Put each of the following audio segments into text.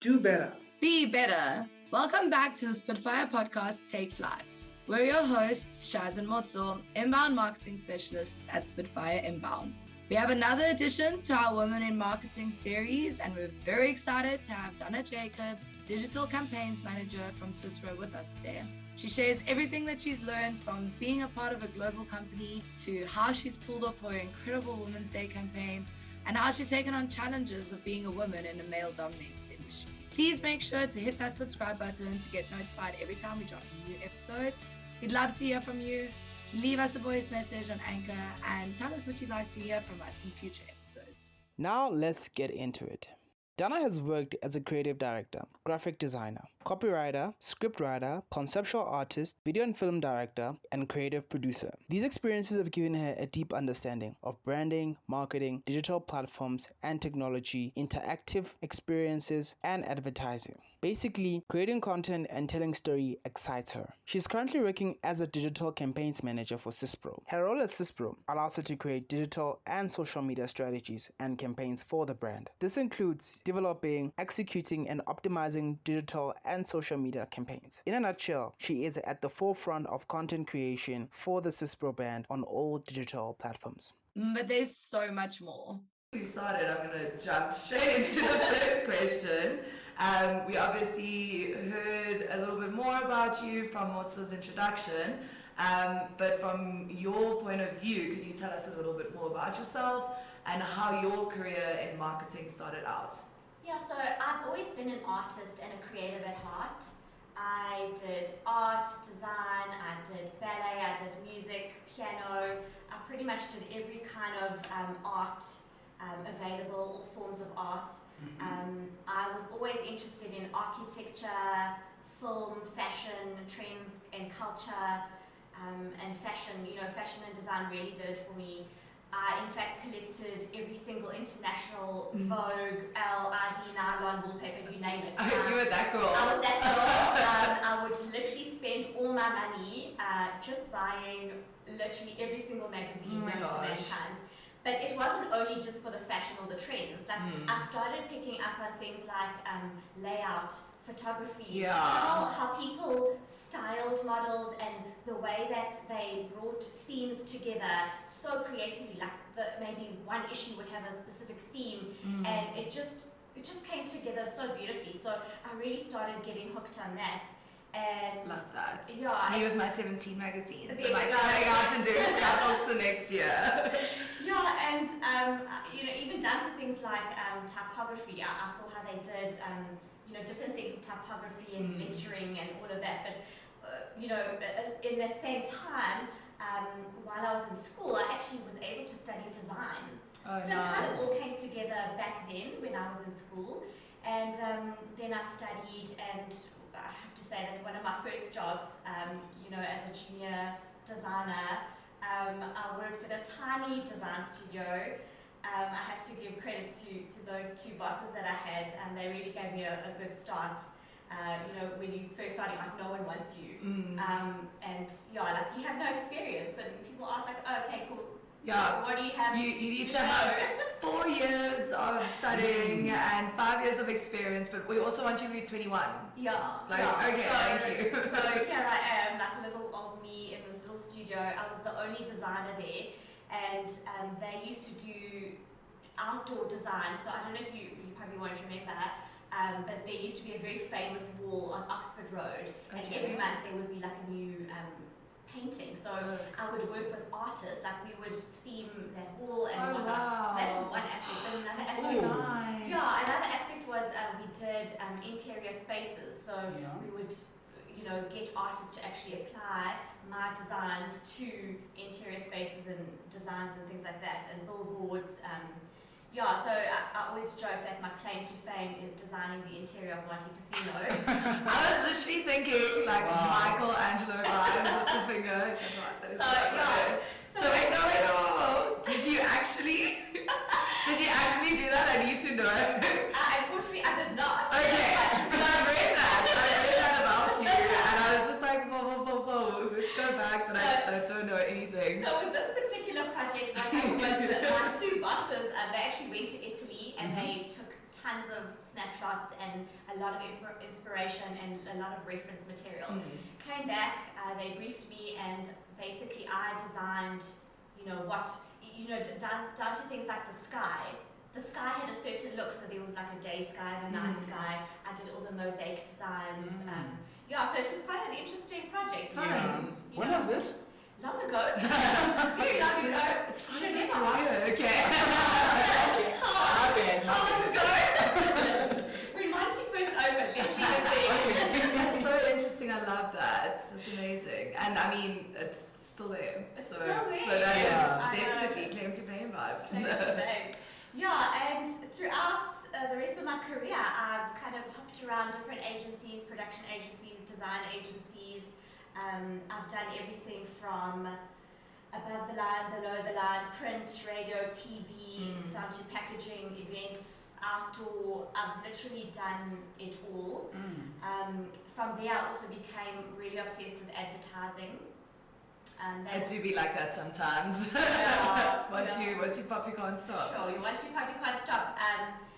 Do better. Be better. Welcome back to the Spitfire podcast, Take Flight. We're your hosts, Shaz and Motso, inbound marketing specialists at Spitfire Inbound. We have another addition to our Women in Marketing series, and we're very excited to have Donna Jacobs, Digital Campaigns Manager from SYSPRO, with us today. She shares everything that she's learned from being a part of a global company to how she's pulled off her incredible Women's Day campaign and how she's taken on challenges of being a woman in a male-dominated industry. Please make sure to hit that subscribe button to get notified every time we drop a new episode. We'd love to hear from you. Leave us a voice message on Anchor and tell us what you'd like to hear from us in future episodes. Now let's get into it. Donna has worked as a creative director, graphic designer, copywriter, scriptwriter, conceptual artist, video and film director, and creative producer. These experiences have given her a deep understanding of branding, marketing, digital platforms and technology, interactive experiences, and advertising. Basically, creating content and telling story excites her. She's currently working as a digital campaigns manager for SYSPRO. Her role at SYSPRO allows her to create digital and social media strategies and campaigns for the brand. This includes developing, executing, and optimizing digital and social media campaigns. In a nutshell, she is at the forefront of content creation for the SYSPRO brand on all digital platforms. But there's so much more. We started, I'm going to jump straight into the first question. We obviously heard a little bit more about you from Motso's introduction, but from your point of view, could you tell us a little bit more about yourself and how your career in marketing started out? Yeah, so I've always been an artist and a creative at heart. I did art, design, I did ballet, I did music, piano. I pretty much did every kind of art available, all forms of art. I was always interested in architecture, film, fashion, trends and culture, and fashion. You know, fashion and design really did it for me. I, in fact, collected every single international Vogue, Elle, ID, nylon, wallpaper, you name it. You were that girl. I was that girl. I would literally spend all my money just buying literally every single magazine known to mankind. But it wasn't only just for the fashion or the trends. Like I started picking up on things like layout, photography, how people styled models and the way that they brought themes together so creatively. Like maybe one issue would have a specific theme, and it just came together so beautifully. So I really started getting hooked on that. And love that. Yeah. Me with my 17 magazines. There Like you go. cutting out and doing scrapbooks the next year. Yeah, and you know, even down to things like typography. I saw how they did you know, different things with typography and lettering and all of that. But you know, in that same time, while I was in school, I actually was able to study design. Oh, so nice. it kind of all came together back then when I was in school. And then I studied, and I have to say that one of my first jobs, you know, as a junior designer, I worked at a tiny design studio. I have to give credit to those two bosses that I had, and they really gave me a good start. You know, when you first starting, like no one wants you, and yeah, like you have no experience, and people ask like, oh, okay, cool. Yeah. What do you have? You need to have 4 years of studying and 5 years of experience, but we also want you to be 21. Yeah. Like, yeah. okay, thank you. So here I am, like little old me in this little studio. I was the only designer there, and they used to do outdoor design. So I don't know if you probably won't remember, but there used to be a very famous wall on Oxford Road, and every month there would be like a new painting. So I would work with artists, like we would theme that wall and whatnot. Wow. So that was one aspect. But another That's aspect, so nice. yeah, another aspect was we did interior spaces. So we would, you know, get artists to actually apply my designs to interior spaces and designs and things like that, and billboards. Yeah, so I always joke that my claim to fame is designing the interior of Monte Casino. I was literally thinking like Michelangelo vibes with the finger. So wait, no. Did you actually do that? I need to know. Unfortunately, I did not. Okay, so I read that about you, and I was just like, whoa, let's go back, but I don't know anything. So with this particular project, my two bosses, they actually went to Italy and they took tons of snapshots and a lot of inspiration and a lot of reference material. Came back, they briefed me, and basically I designed, down to things like the sky. The sky had a certain look, so there was like a day sky and a night sky. I did all the mosaic designs. So it was quite an interesting project. When was this? Long ago. Very long ago. It's fine. Should never ask. Okay. How long ago? When Monty first opened, let's leave it there. That's so interesting. I love that. It's amazing. And I mean, it's still there. It's So still there. that Yes. is definitely claim to fame vibes. Claim to fame. Yeah, and throughout the rest of my career, I've kind of hopped around different agencies, production agencies, design agencies. I've done everything from above the line, below the line, print, radio, TV, down to packaging, events, outdoor. I've literally done it all. From there, I also became really obsessed with advertising. I do be like that sometimes. Once you pop, you can't stop. Sure, once you pop, you can't stop.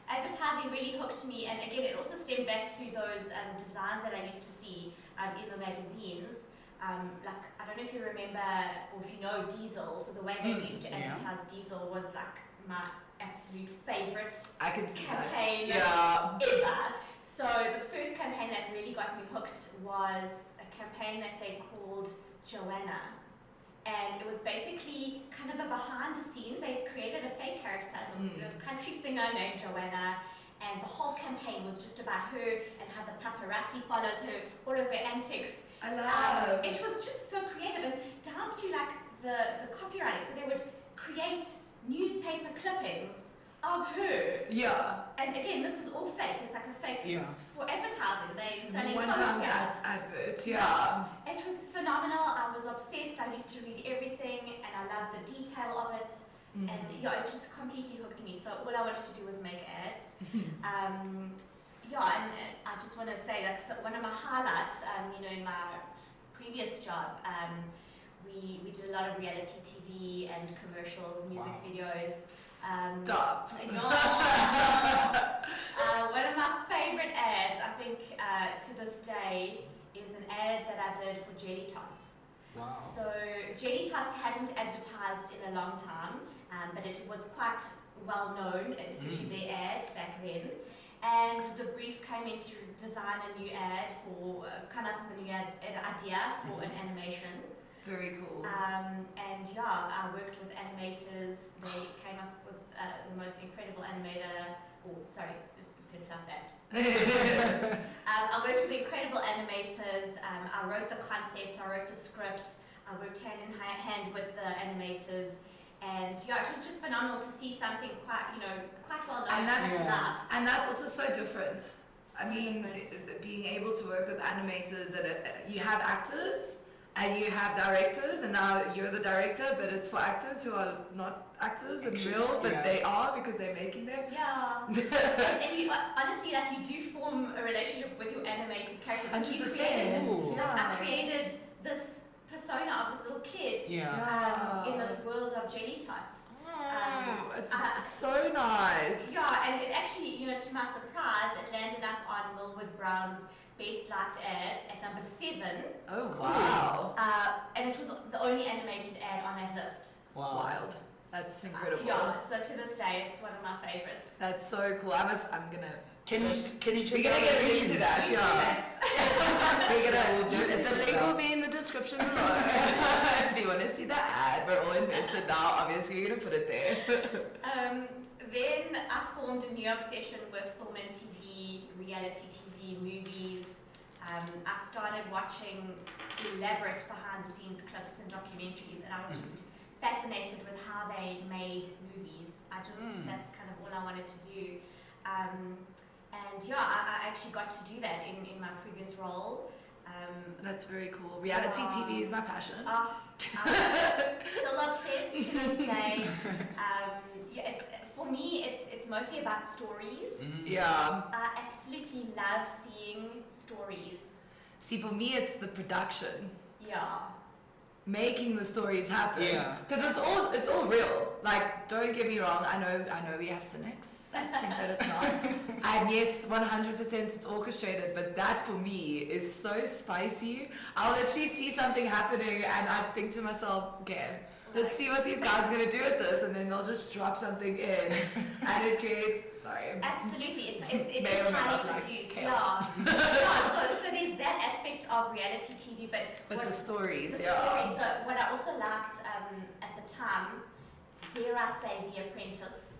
Advertising really hooked me, and again, it also stemmed back to those designs that I used to see in the magazines. Like, I don't know if you remember or if you know Diesel. So the way they used to advertise Diesel was like my absolute favorite I can see campaign that. ever. So the first campaign that really got me hooked was a campaign that they called Joanna. And it was basically kind of a behind the scenes. They created a fake character, a country singer named Joanna, and the whole campaign was just about her and how the paparazzi follows her, all of her antics. I love it. Was just so creative, and down to like the copywriting. So they would create newspaper clippings of her. Yeah. And again, this is all fake. It's like a fake. It's for advertising. They're selling One clothes. time's advert. Yeah. It was phenomenal. I was obsessed. I used to read everything, and I loved the detail of it. And it just completely hooked me. So all I wanted to do was make ads. And I just want to say that's one of my highlights. In my previous job, we did a lot of reality TV and commercials, music videos. Stop. One of my favorite ads, I think, to this day, is an ad that I did for Jelly Tots. Wow. So Jelly Tots hadn't advertised in a long time, but it was quite well known, especially their ad back then. And the brief came in to design a new ad come up with a new idea for an animation. Very cool. I worked with animators. They came up with the most incredible animator. Just you can fluff that. I worked with incredible animators. I wrote the concept. I wrote the script. I worked hand in hand with the animators. And it was just phenomenal to see something quite well done. And that's also so different. Being able to work with animators, you have actors and you have directors, and now you're the director, but it's for actors who are not actors in real, but they are because they're making them. Yeah. and you, honestly, you do form a relationship with your animated characters. 100%. I created this persona of this little kid in this world of Jelly Tots. It's so nice. Yeah, and it actually, to my surprise, it landed up on Millwood Brown's Best Liked Ads at number 7. Oh, wow. And it was the only animated ad on that list. Wow. Wild. That's incredible. So to this day, it's one of my favorites. That's so cool. I'm gonna. Can you check We're gonna get into that, We're gonna do it. The link will be in the description below. If you want to see the ad, we're all invested now. Obviously, we're gonna put it there. Then I formed a new obsession with film and TV, reality TV, movies. I started watching elaborate behind-the-scenes clips and documentaries, and I was just fascinated with how they made movies. That's kind of all I wanted to do. I actually got to do that in my previous role. That's very cool. Reality TV is my passion. I'm still obsessed to this day. For me, it's mostly about stories. Yeah. I absolutely love seeing stories. See, for me, it's the production. Yeah. making the stories happen. Yeah. Because it's all real. Like, don't get me wrong. I know we have cynics that think that it's not. And yes, 100% it's orchestrated. But that for me is so spicy. I'll literally see something happening and I think to myself, okay, let's see what these guys are gonna do with this, and then they'll just drop something in, and it creates. Sorry. Absolutely, it May or is may highly not like produced. chaos. So there's that aspect of reality TV, but the stories, the yeah. story. So what I also liked at the time, dare I say, The Apprentice.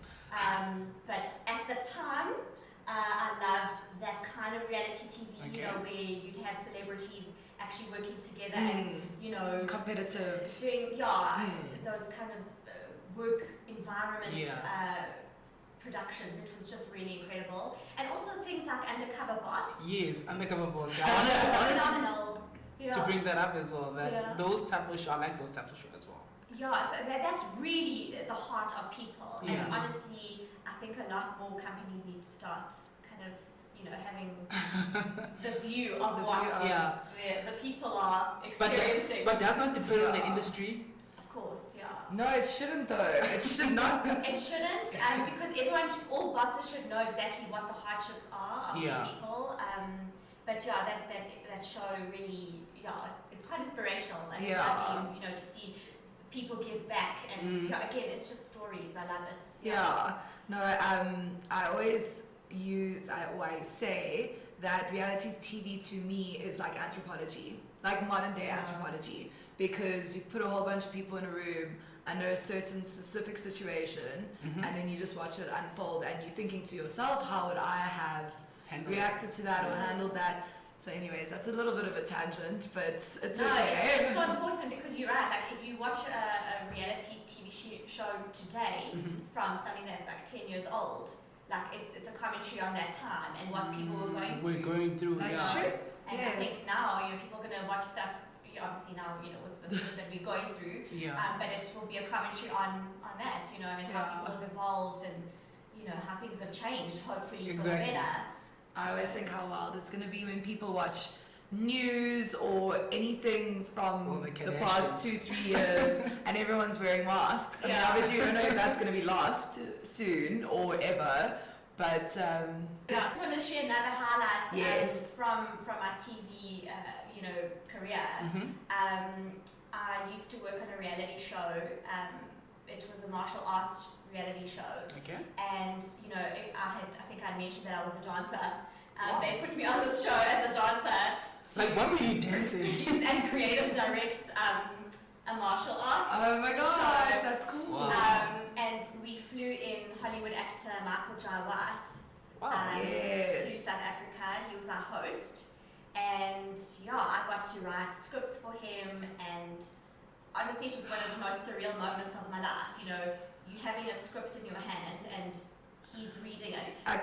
But at the time, I loved that kind of reality TV. You know, where you'd have celebrities actually working together and, you know, competitive, doing those kind of work environment productions. It was just really incredible, and also things like Undercover Boss. Yes, Undercover Boss. Yeah, I wanted Phenomenal. to bring that up as well. That those type of show, I like those types of shows as well. Yeah, so that's really the heart of people. Yeah. And honestly, I think a lot more companies need to start kind of, you know, having the view of what the people are experiencing. But does not depend on the industry. Of course, yeah. No, it shouldn't though. It should not. It shouldn't, because all bosses should know exactly what the hardships are of their people. But yeah, that show really, it's quite inspirational, and it's lovely, you know, to see people give back, and again, it's just stories. I love it. Yeah. No, I always say that reality TV to me is like anthropology, like modern day anthropology, because you put a whole bunch of people in a room under a certain specific situation, and then you just watch it unfold, and you're thinking to yourself, how would I have reacted to that or handled that? So anyways, that's a little bit of a tangent, but it's okay. It's so important, because you're right. Like, if you watch a reality TV show today from something that's like 10 years old, like it's a commentary on that time and what people were going through. We're going through. That's true. And I think now, you know, people are going to watch stuff, obviously now, you know, with the things that we're going through, but it will be a commentary on that, you know, and how people have evolved, and, you know, how things have changed, hopefully for the better. I always think how wild it's going to be when people watch news or anything from the past 2-3 years and everyone's wearing masks. I mean, obviously we don't know if that's going to be lost soon or ever, but I just want to share another highlight from my TV you know, career. I used to work on a reality show. It was a martial arts reality show. And, you know, I think I mentioned that I was a dancer. They put me on this show as a dancer. Like, what were you dancing? And creative direct a martial arts. Oh my gosh, show. that's cool. Wow. And we flew in Hollywood actor Michael Jai White to South Africa. He was our host. And I got to write scripts for him, and honestly it was one of the most surreal moments of my life. You know, you having a script in your hand and he's reading it. I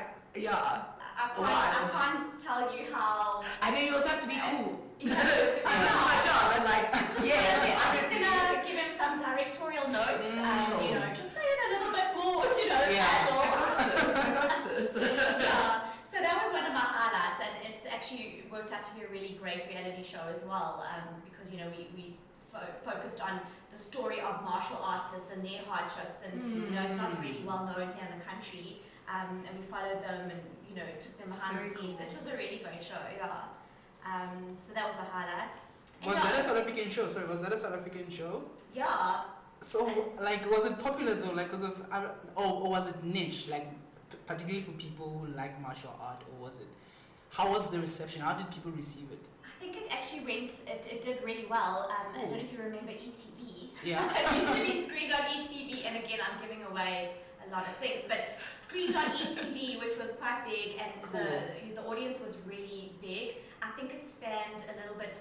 can't tell you how. I mean, you also have to be cool. You know, this is my job, and like, I'm just gonna give him some directorial notes. You know, just say it a little bit more. You know, casual. I got this. So that was one of my highlights, and it's actually worked out to be a really great reality show as well, because, you know, we focused on the story of martial artists and their hardships, and you know, it's not really well known here in the country, and we followed them and, you know, took them behind the scenes. It was a really great show. So that was the highlights. Was that a South African show? Sorry, was that a South African show? Yeah. So, like, was it popular though? Like, because of, or was it niche? Like, particularly for people who like martial art, or was it? How was the reception? How did people receive it? I think it actually it did really well. I don't know if you remember ETV. Yeah. It used to be screened on ETV, and again, I'm giving away a lot of things, but screened on ETV, which was quite big, and the audience was really big. I think it spanned a little bit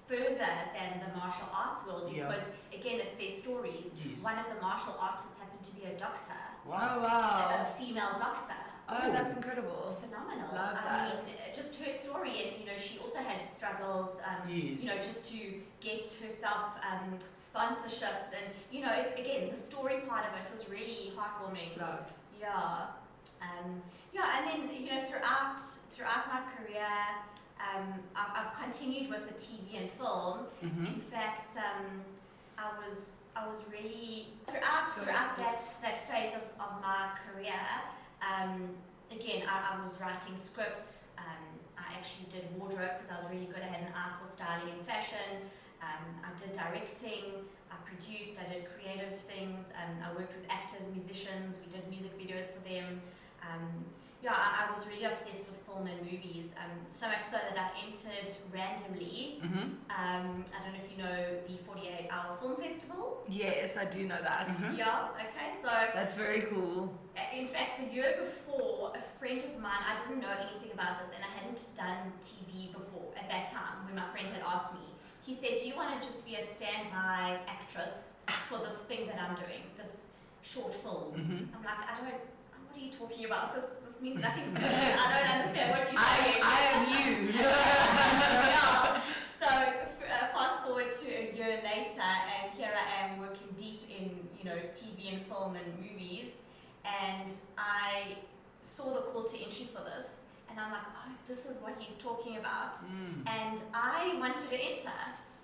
further than the martial arts world, because again, it's their stories. One of the martial artists happened to be a doctor. Wow. Oh wow. A female doctor. Oh, that's incredible. Phenomenal. Love that. I mean, just her story, and, you know, she also had struggles, you know, just to get herself sponsorships, and, you know, it's, again, the story part of it was really heartwarming. Love. And then, you know, throughout my career, I've continued with the TV and film. In fact, I was really throughout that phase of my career. Again, I was writing scripts. I actually did wardrobe because I was really good. I had an eye for styling and fashion. I did directing. I produced. I did creative things. I worked with actors, musicians. We did music videos for them. I was really obsessed with film and movies, so much so that I entered randomly. I don't know if you know the 48-hour film festival. Yes, I do know that. Yeah, okay, so... That's very cool. In fact, the year before, a friend of mine, I didn't know anything about this and I hadn't done TV before at that time when my friend had asked me. He said, do you want to just be a standby actress for this thing that I'm doing, this short film? I'm like, what are you talking about? This means nothing to me. I don't understand what you're saying. I am you. Yeah. So fast forward to a year later, and here I am working deep in TV and film and movies, and I saw the call to entry for this, and I'm like, oh, this is what he's talking about, and I wanted to enter.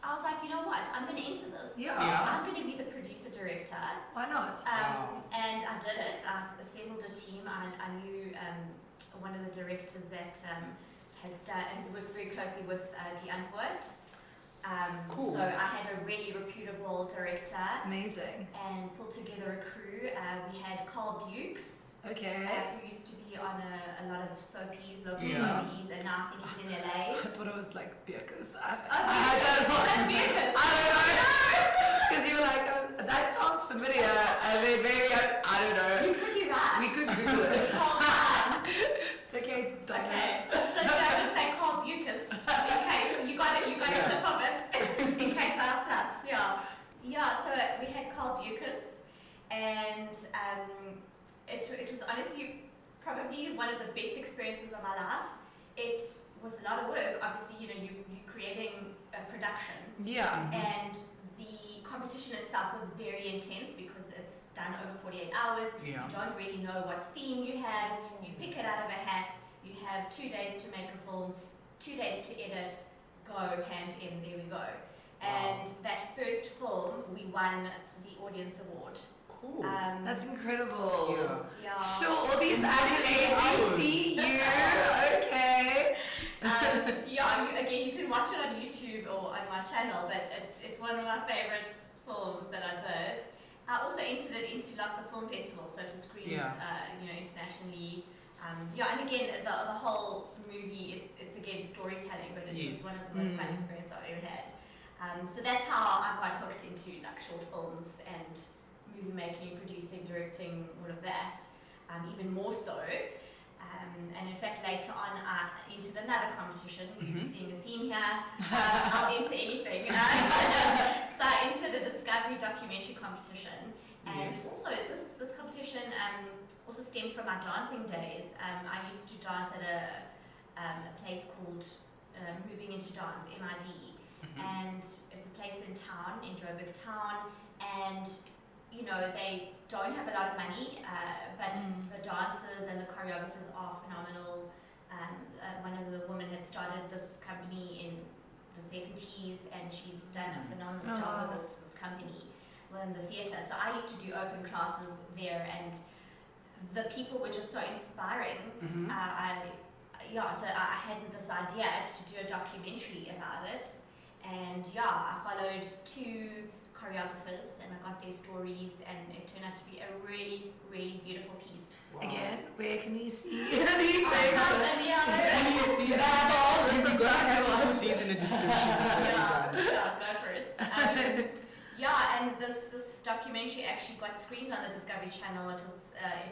I was like, you know what? I'm going to enter this. Yeah. I'm going to be the producer director. Why not? And I did it. I assembled a team. I knew one of the directors that has worked very closely with Deanne Voigt. Cool. So I had a really reputable director. Amazing. And pulled together a crew. We had Carl Bukes. Okay. Who used to be on a lot of soapies, local Yeah. soapies, and now I think he's in LA. I thought it was like Beerkus. I don't know. Because you were like, oh, that sounds familiar. And then maybe, I don't know. You could be right. We could Google it. This whole time. It's okay. Don't Okay. So should I just say Carl Bukes in case you got a clip of it in case I fluff. Yeah. So we had Carl Bukes, and it was honestly probably one of the best experiences of my life. It was a lot of work. Obviously, you're creating a production. Yeah. And the competition itself was very intense because it's done over 48 hours. Yeah. You don't really know what theme you have. You pick it out of a hat. You have 2 days to make a film, 2 days to edit, go hand in, there we go. And that first film, we won the audience award. Cool. That's incredible. Yeah. Sure, all these accolades, I see you. Okay. Again, you can watch it on YouTube or on my channel, but it's one of my favorite films that I did. I also entered it into lots of film festivals, so it was screened, internationally. And again, the whole movie it's again storytelling, but it was one of the most fun experiences I've ever had. So that's how I got hooked into like short films and movie making, producing, directing, all of that, even more so. And in fact, later on, I entered another competition. You're seeing a theme here. I'll enter anything. So I entered a Discovery documentary competition. And also, this competition also stemmed from my dancing days. I used to dance at a place called Moving Into Dance, MID. And it's a place in town, in Joburg town. And they don't have a lot of money, but the dancers and the choreographers are phenomenal. One of the women had started this company in the 70s, and she's done a phenomenal job with this company within the theatre. So I used to do open classes there, and the people were just so inspiring. So I had this idea to do a documentary about it, and I followed 2 choreographers and I got their stories, and it turned out to be a really, really beautiful piece. Again, where can we see these things? Please, we have all this. We're going to have to put these in the description. Go for it. And this documentary actually got screened on the Discovery Channel. It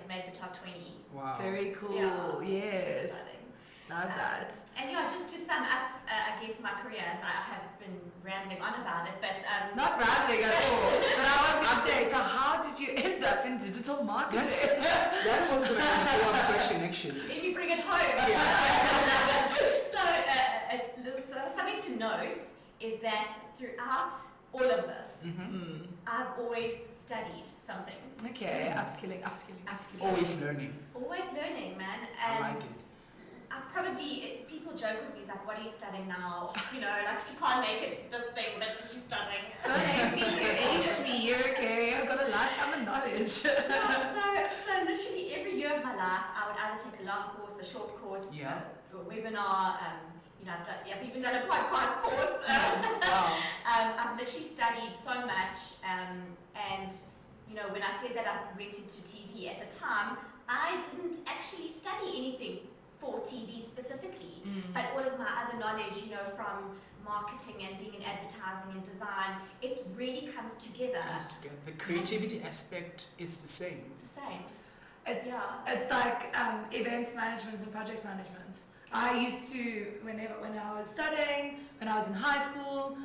made the top 20. Wow. Very cool. Yes. Exciting. Love that. And just to sum up, I guess my career, I have been rambling on about it, but not rambling at all. But I was going to say, so how did you end up in digital marketing? That was going to be a follow-up question, actually. Let me bring it home. So something to note is that throughout all of this, I've always studied something. Okay, upskilling. Always learning. Always learning, man. I And like it. people joke with me, it's like, what are you studying now? You know, like she can't make it to this thing, but she's studying. Don't hate me, age me, you're okay. I've got a lifetime of knowledge. Yeah, so literally every year of my life, I would either take a long course, a short course, a webinar, you know, I've even done a podcast course. Wow. I've literally studied so much, and you know, when I said that I went into TV at the time, I didn't actually study anything for TV specifically, but all of my other knowledge, you know, from marketing and being in advertising and design, it really comes together. The creativity aspect is the same. It's the same. It's like events management and projects management. I used to, when I was studying, when I was in high school,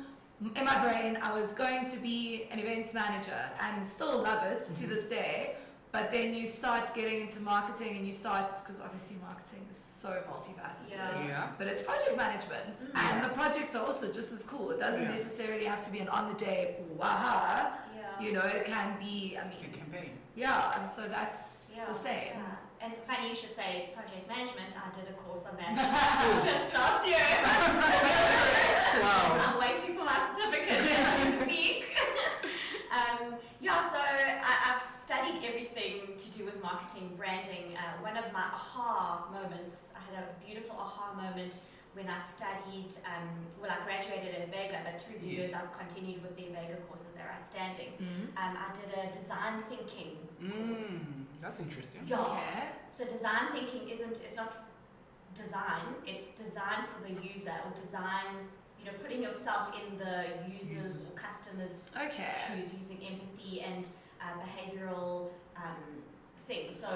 in my brain I was going to be an events manager and still love it to this day. But then you start getting into marketing and you start, because obviously marketing is so multifaceted, but it's project management. And the projects are also just as cool. It doesn't necessarily have to be an on-the-day waha. You know, it can be, I mean, A campaign. Yeah, and so that's the same. Yeah. And funny you should say project management. I did a course on that just last year. Wow. I'm waiting for my certificate as we speak. So I've studied everything to do with marketing, branding. One of my aha moments, I had a beautiful aha moment when I studied, I graduated at Vega, but through the years I've continued with the Vega courses. They're outstanding. I did a design thinking course. That's interesting. Yeah. Okay. So design thinking it's not design, it's design for the user, or design, you know, putting yourself in the users or customers' shoes, using empathy and behavioral things. So,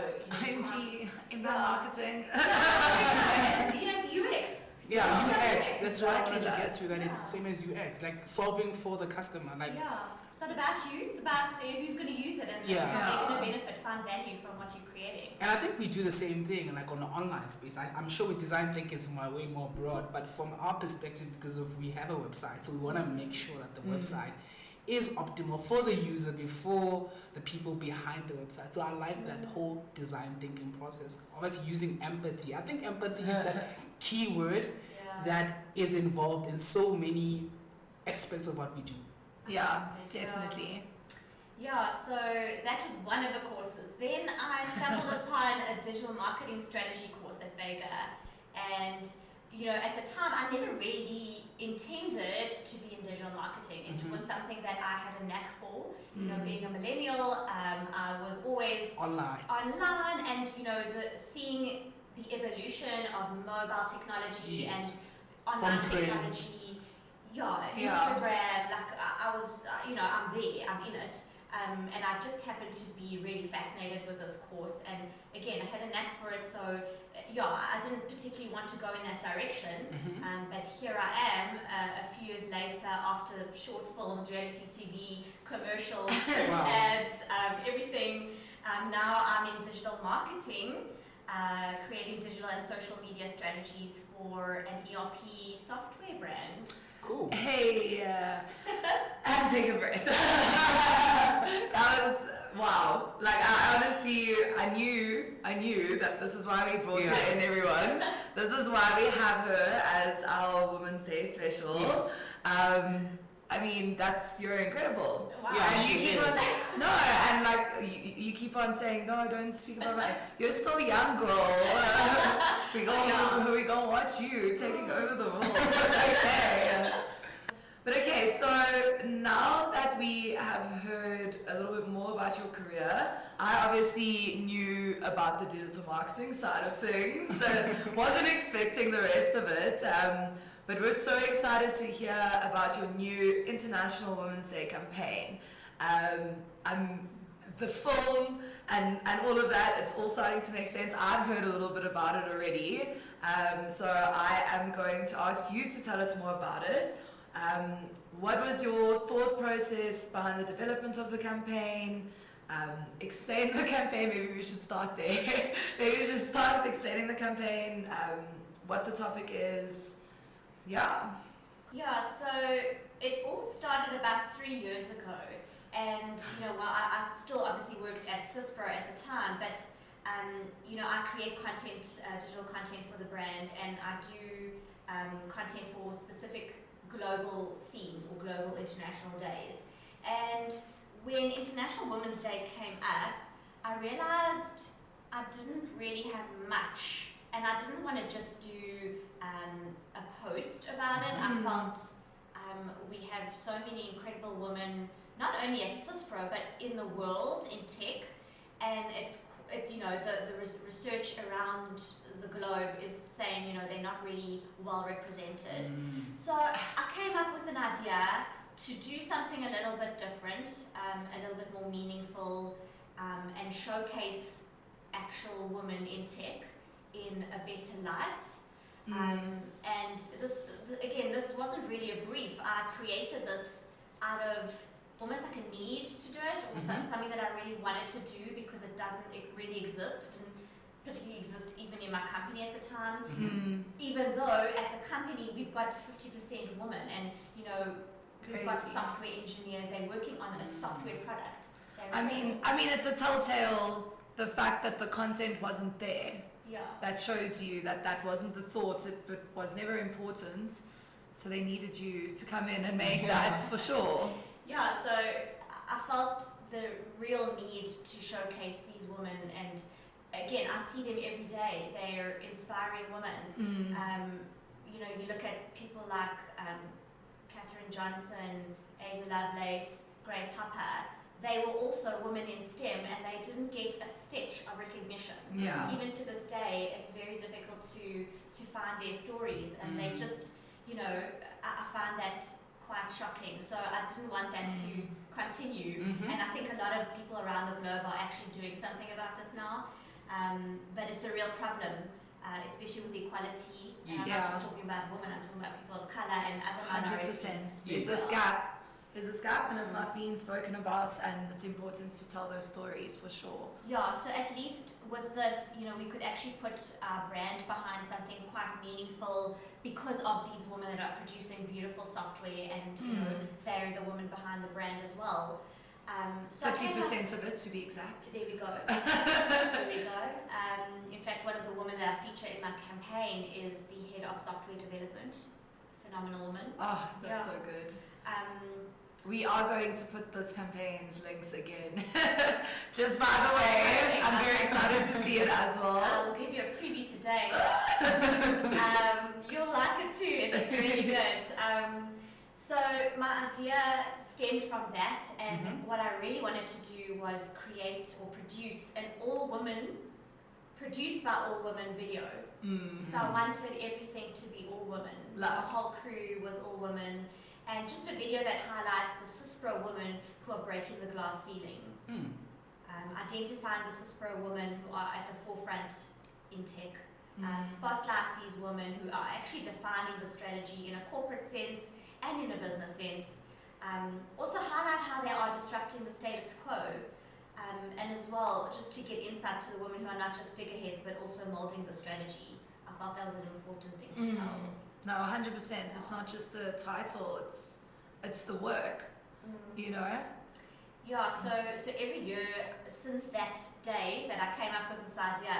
you know, OMG, inbound marketing. it's UX. Yeah, UX. That's what I wanted to Exactly get to. That it's the same as UX, like solving for the customer. Like it's not about you. It's about who's going to use it and how they're going to benefit, find value from what you're creating. And I think we do the same thing, like on the online space. I'm sure with design thinking it's way more broad, but from our perspective, because we have a website, so we want to make sure that the website is optimal for the user before the people behind the website. So I like that whole design thinking process. Obviously using empathy. I think empathy is that key word that is involved in so many aspects of what we do. Yeah, definitely. So that was one of the courses. Then I stumbled upon a digital marketing strategy course at Vega, and you know, at the time I never really intended to be in digital marketing. It was something that I had a knack for. You know, being a millennial, I was always online, and you know, seeing the evolution of mobile technology and online technology. Instagram, like I was, you know, I'm there, I'm in it. And I just happened to be really fascinated with this course, and again I had a knack for it, so I didn't particularly want to go in that direction, but here I am a few years later, after short films, reality TV, commercials, print ads, everything. Now I'm in digital marketing, creating digital and social media strategies for an ERP software brand. Cool. Hey, and take a breath. That was wow. Like I honestly, I knew that this is why we brought her in, everyone. This is why we have her as our Women's Day special. Yes. I mean, you're incredible. Wow. Yeah, And you she keep is. on and like you keep on saying no, don't speak about my. You're still young, girl. we gonna watch you taking over the world. Okay. But okay, so now that we have heard a little bit more about your career, I obviously knew about the digital marketing side of things, so wasn't expecting the rest of it. But we're so excited to hear about your new International Women's Day campaign. The film and all of that, it's all starting to make sense. I've heard a little bit about it already. So I am going to ask you to tell us more about it. What was your thought process behind the development of the campaign? Explain the campaign, maybe we should start there. Maybe we should start with explaining the campaign, what the topic is. So it all started about 3 years ago, and you know, I still obviously worked at SYSPRO at the time, but I create content, digital content for the brand, and I do content for specific global themes or global international days. And when International Women's Day came up, I realized I didn't really have much, and I didn't want to just do a post about it. I felt we have so many incredible women, not only at SYSPRO, but in the world, in tech, and the research around the globe is saying, they're not really well represented. So I came up with an idea to do something a little bit different, a little bit more meaningful, and showcase actual women in tech in a better light. And this wasn't really a brief. I created this out of almost like a need to do it, or something that I really wanted to do because it really exist. It didn't particularly exist even in my company at the time. Even though at the company we've got 50% women, and we've got software engineers. They're working on a software product. I mean, it's a telltale, the fact that the content wasn't there. Yeah. That shows you that wasn't the thought. It was never important. So they needed you to come in and make that for sure. Yeah, so I felt the real need to showcase these women, and again, I see them every day. They're inspiring women. You look at people like Katherine Johnson, Ada Lovelace, Grace Hopper. They were also women in STEM, and they didn't get a stitch of recognition. Yeah. Even to this day, it's very difficult to find their stories, and they just, I find that quite shocking. So I didn't want that to continue, and I think a lot of people around the globe are actually doing something about this now. But it's a real problem, especially with equality. And I'm not just talking about women, I'm talking about people of colour and other minorities. 100%. There's this gap. There's this gap, and it's not being spoken about, and it's important to tell those stories for sure. Yeah, so at least with this, we could actually put our brand behind something quite meaningful because of these women that are producing beautiful software, and they're the women behind the brand as well. So 50% of it, to be exact. There we go. There we go. In fact, one of the women that I feature in my campaign is the head of software development. Phenomenal woman. Oh, that's so good. We are going to put this campaign's links again. Just by the way, I'm very excited to see it as well. I will give you a preview today. You'll like it too. It's really good. So my idea stemmed from that, and what I really wanted to do was create or produce an produced by all women video. So I wanted everything to be all women. Love. The whole crew was all women, and just a video that highlights the SYSPRO women who are breaking the glass ceiling. Identifying the SYSPRO women who are at the forefront in tech. Spotlight these women who are actually defining the strategy in a corporate sense and in a business sense. Also highlight how they are disrupting the status quo, and as well just to get insights to the women who are not just figureheads but also molding the strategy. I felt that was an important thing to tell. No, 100%. It's not just the title, it's the work, Yeah, so every year since that day that I came up with this idea,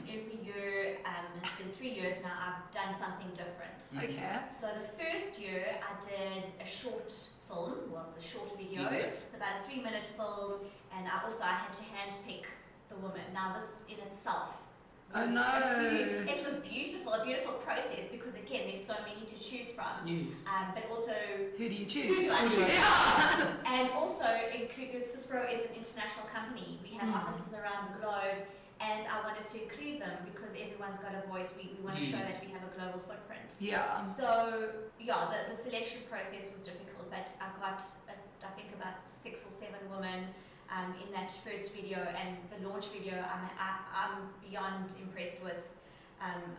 every year, it's been 3 years now, I've done something different. Okay. So the first year I did a short film, it's a short video. It's about a 3-minute film, and I had to handpick the woman. Now this in itself was it was beautiful, a beautiful process, because again there's so many to choose from. Yes. But also Who do you choose? And also SYSPRO is an international company. We have offices around the globe, and I wanted to include them because everyone's got a voice. We want to show that we have a global footprint. Yeah. So the selection process was difficult, but I got I think about 6 or 7 women in that first video, and the launch video I'm beyond impressed with.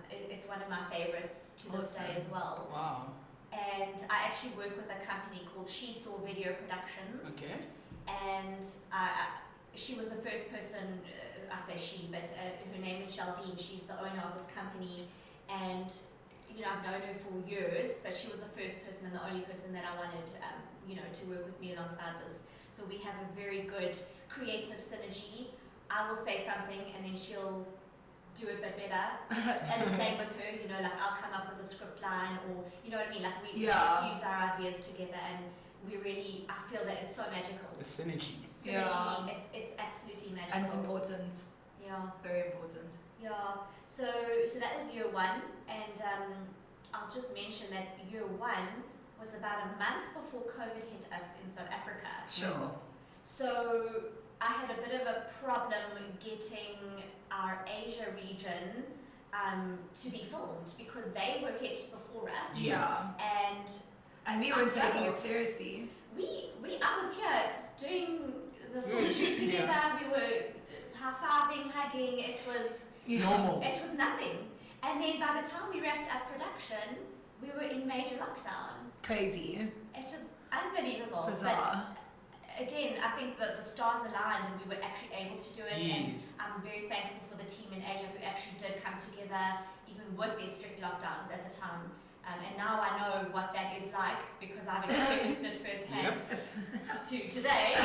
It's one of my favorites to this day as well. Wow. And I actually work with a company called She Saw Video Productions. Okay. And she was the first person, I say she, but her name is Shaldine. She's the owner of this company, and I've known her for years, but she was the first person and the only person that I wanted to work with me alongside this. So we have a very good creative synergy. I will say something and then she'll do it a bit better. And the same with her, you know, like I'll come up with a script line, or you know what I mean, like we just use our ideas together, and we really, I feel that it's so magical. The synergy. It's absolutely magical. And it's important. Yeah. Very important. Yeah. So that was year one, and I'll just mention that year one was about a month before COVID hit us in South Africa. Sure. So I had a bit of a problem getting our Asia region to be filmed because they were hit before us. Yeah. And we weren't taking it seriously. I was here doing the full shoot together. We were high-fiving, hugging. It was normal. It was nothing. And then by the time we wrapped up production, we were in major lockdown. Crazy. It was unbelievable. Bizarre. But again, I think that the stars aligned and we were actually able to do it. Yes. And I'm very thankful for the team in Asia who actually did come together, even with their strict lockdowns at the time. And now I know what that is like because I've experienced it firsthand to today.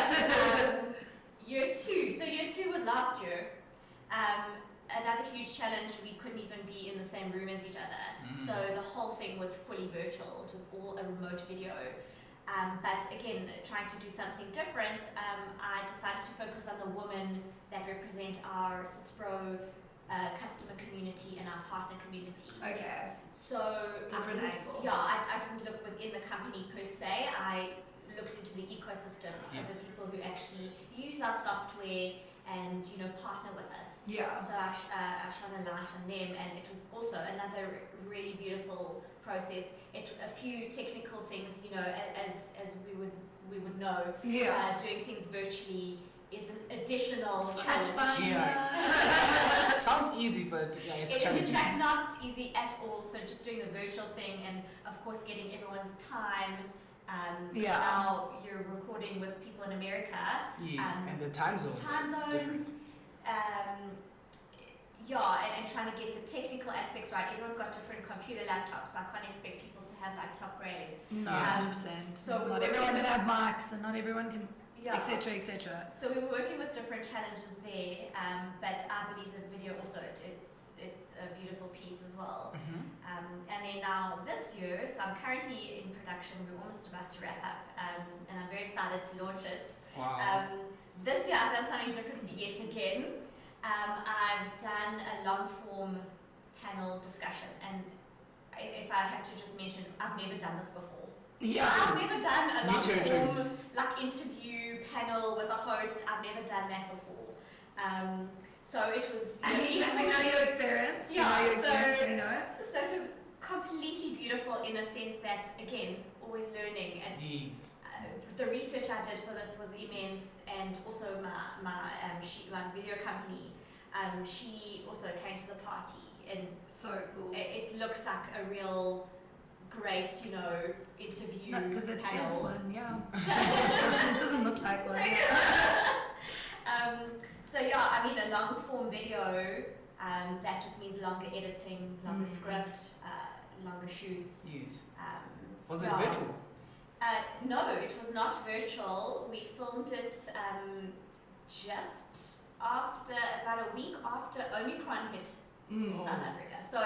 Year two. So year two was last year. Another huge challenge, we couldn't even be in the same room as each other. So the whole thing was fully virtual. It was all a remote video. But again, trying to do something different, I decided to focus on the women that represent our SYSPRO customer community and our partner community. Okay. So Different angle. Yeah, I didn't look within the company per se. I looked into the ecosystem of the people who actually use our software and partner with us. Yeah. So I shone a light on them, and it was also another really beautiful process. A few technical things, as we would know. Yeah. Doing things virtually is an additional Such fun. Yeah. Sounds easy, but yeah, it's challenging. It is in fact not easy at all. So just doing the virtual thing, and of course getting everyone's time. Now you're recording with people in America. Yes, and the time zones. Different. And trying to get the technical aspects right. Everyone's got different computer laptops. I can't expect people to have like top graded. No, 100%. So not everyone can have mics, and not everyone can, etc., etc. So we were working with different challenges there, but I believe the video also it's a beautiful piece as well. And then now this year, so I'm currently in production. We're almost about to wrap up, and I'm very excited to launch it. Wow. This year I've done something different yet again. I've done a long form panel discussion, and if I have to just mention, I've never done this before. Yeah. I've never done a long form interview panel with a host. I've never done that before. So it was. And we know your experience. Yeah. We know it. So it was completely beautiful in a sense that, again, always learning. And the research I did for this was immense, and also my video company, she also came to the party, and so cool. It looks like a real great, interview panel. Because it is one, yeah. It doesn't look like one. So yeah, a long form video, that just means longer editing, longer script, longer shoots. Yes. Was it virtual? No, it was not virtual. We filmed it just about a week after Omicron hit South Africa. So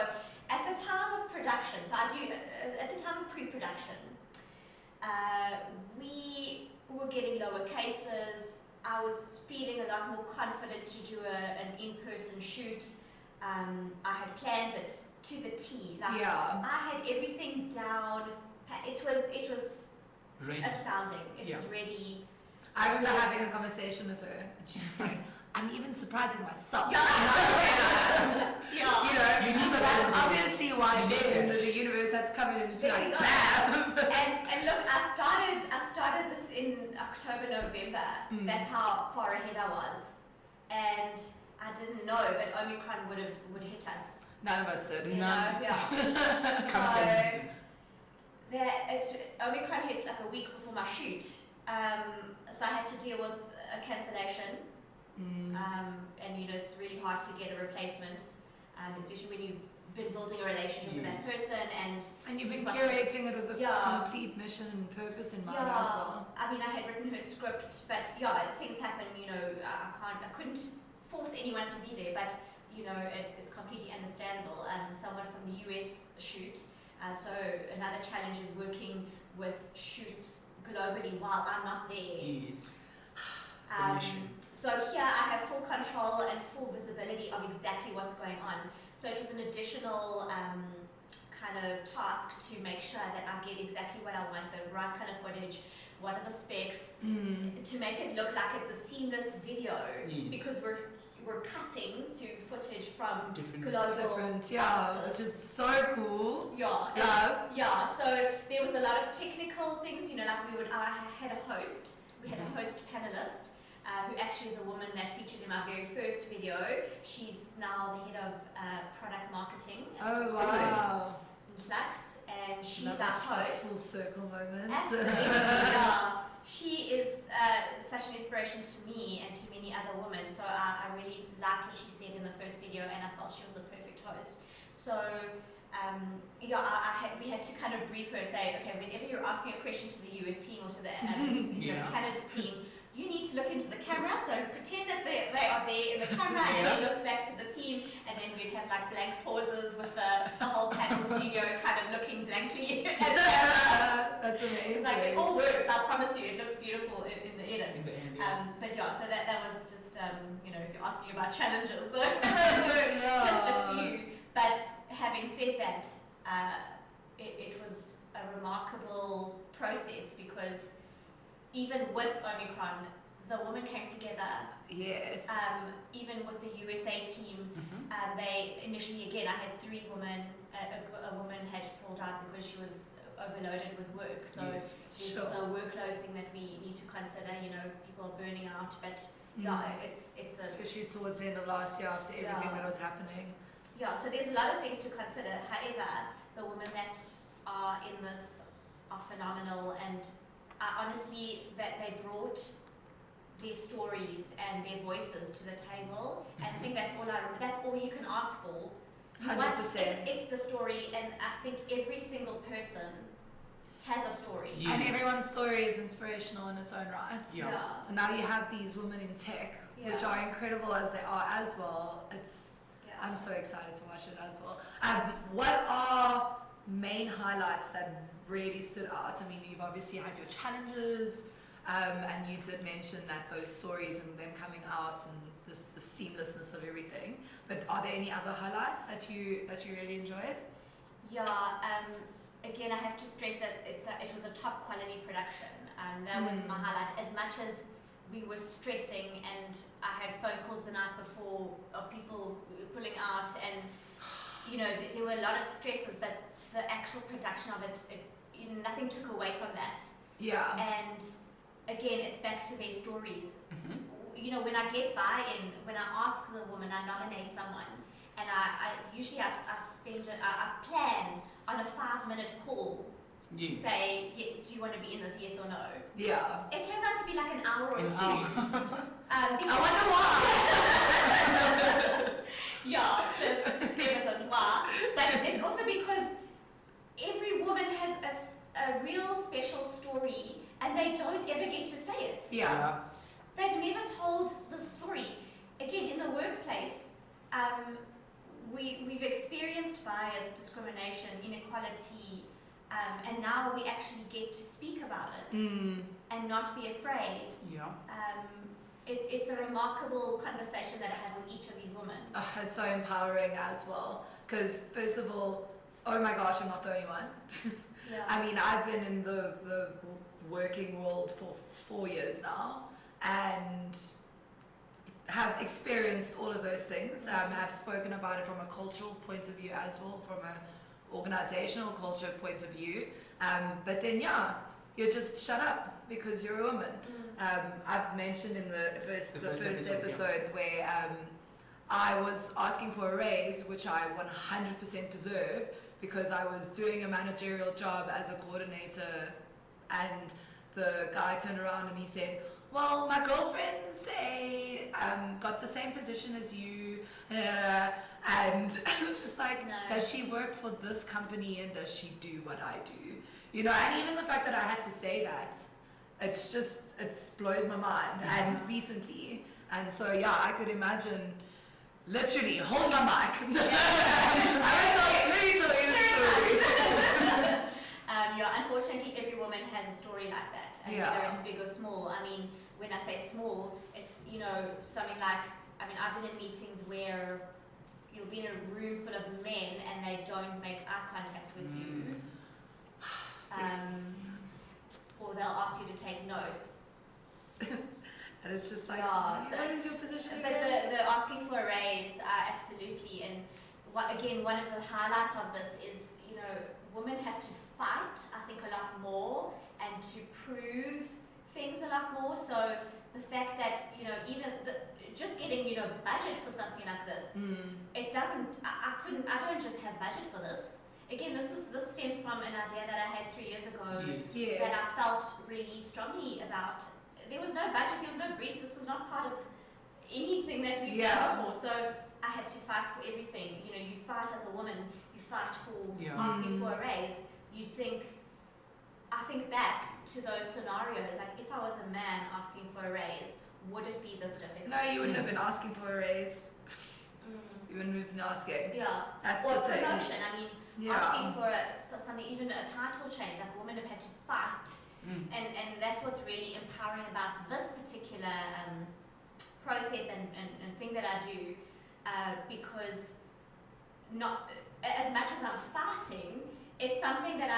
at the time of production, at the time of pre-production, we were getting lower cases. I was feeling a lot more confident to do an in-person shoot. I had planned it to the T. I had everything down. It was ready. Astounding. It was ready. I remember having a conversation with her, and she was like, "I'm even surprising myself." So that's obviously why the universe had to come in and just be like, "Bam!" And look, I started this in October, November. That's how far ahead I was, and I didn't know, but Omicron would hit us. None of us did. Omicron hit like a week before my shoot, so I had to deal with a cancellation, and it's really hard to get a replacement, especially when you've been building a relationship with that person, and you've been curating it with a complete mission and purpose in mind as well. I had written her script, but things happen. I couldn't force anyone to be there, but you know, it is completely understandable. Someone from the US shoot, so another challenge is working with shoots globally while I'm not there. Yes. It's a mission. So here I have full control and full visibility of exactly what's going on. So it was an additional kind of task to make sure that I get exactly what I want, the right kind of footage, what are the specs, to make it look like it's a seamless video. Yes. Because we're cutting to footage from Different. global Which is so cool. Yeah. Yeah. So there was a lot of technical things, you know, like I had a host. We had a host panelist. Who actually is a woman that featured in my very first video. She's now the head of product marketing at SYSPRO Wow. in Flux, and she's Love our that host. full circle moment. Absolutely, yeah. She is such an inspiration to me and to many other women. So I really liked what she said in the first video, and I felt she was the perfect host. So we had to kind of brief her, say, okay, whenever you're asking a question to the US team or to the Canada team, you need to look into the camera, so pretend that they are there in the camera, and then look back to the team, and then we'd have like blank pauses with the whole panel studio kind of looking blankly at the camera. That's amazing. It's like, it all works, I promise you, it looks beautiful in the edit. In the end, yeah. But yeah, so that was just, you know, if you're asking about challenges, though, just a few. But having said that, it was a remarkable process, because even with Omicron, the women came together. Yes. Even with the USA team, they initially, again, I had 3 women. A woman had pulled out because she was overloaded with work. So Yes. there's also a workload thing that we need to consider. You know, people are burning out, but yeah, it's a especially towards the end of last year after everything that was happening. yeah. So there's a lot of things to consider. However, the women that are in this are phenomenal, and honestly, that they brought their stories and their voices to the table, and I think that's all you can ask for. 100%. It's the story, and I think every single person has a story. Yes. And everyone's story is inspirational in its own right. Yeah. So now you have these women in tech, which are incredible as they are as well. I'm so excited to watch it as well. What are main highlights that really stood out? I mean, you've obviously had your challenges, and you did mention that those stories and them coming out and the seamlessness of everything. But are there any other highlights that you really enjoyed? Yeah. Again, I have to stress that it was a top quality production. That was my highlight. As much as we were stressing, and I had phone calls the night before of people pulling out, and you know, there were a lot of stresses, but the actual production of it, nothing took away from that. Yeah. And again, it's back to their stories. You know, when I get buy-in, when I ask the woman, I nominate someone, and I usually I plan on a 5-minute call to say, do you want to be in this, yes or no? Yeah. It turns out to be like an hour or 2. I wonder why. Yeah, it's evident why. But it's also because every woman has a real special story, and they don't ever get to say it. Yeah. They've never told the story. Again, in the workplace, we've experienced bias, discrimination, inequality, and now we actually get to speak about it and not be afraid. Yeah. It's a remarkable conversation that I have with each of these women. It's so empowering as well, because first of all, oh my gosh, I'm not the only one. Yeah. I mean, I've been in the working world for 4 years now, and have experienced all of those things. Have spoken about it from a cultural point of view as well, from an organizational culture point of view. But then, yeah, you're just shut up because you're a woman. I've mentioned in the first episode where I was asking for a raise, which I 100% deserve, because I was doing a managerial job as a coordinator, and the guy turned around and he said, well, my girlfriends, they got the same position as you, and I was just like, does she work for this company, and does she do what I do? You know, and even the fact that I had to say that, it blows my mind. And recently, And so, yeah, I could imagine literally hold my mic. Let me tell you a story. Unfortunately, every woman has a story like that, and whether it's big or small. I mean, when I say small, it's, you know, something like, I mean, I've been in meetings where you'll be in a room full of men and they don't make eye contact with you, or they'll ask you to take notes. And it's just like, what is your position But again? the asking for a raise, absolutely. And one of the highlights of this is, you know, women have to fight, I think, a lot more and to prove things a lot more. So the fact that, you know, even just getting, you know, budget for something like this, it doesn't, I don't just have budget for this. Again, this stemmed from an idea that I had 3 years ago that I felt really strongly about. There was no budget, there was no brief, this was not part of anything that we've done before. So I had to fight for everything. You know, you fight as a woman, you fight for asking for a raise. I think back to those scenarios, like if I was a man asking for a raise, would it be this difficult? No, you wouldn't have been asking for a raise. You wouldn't have been asking. Yeah. That's or the thing. promotion. I mean, asking for something, even a title change, like women have had to fight. And that's what's really empowering about this particular process and thing that I do, because not as much as I'm fighting, it's something that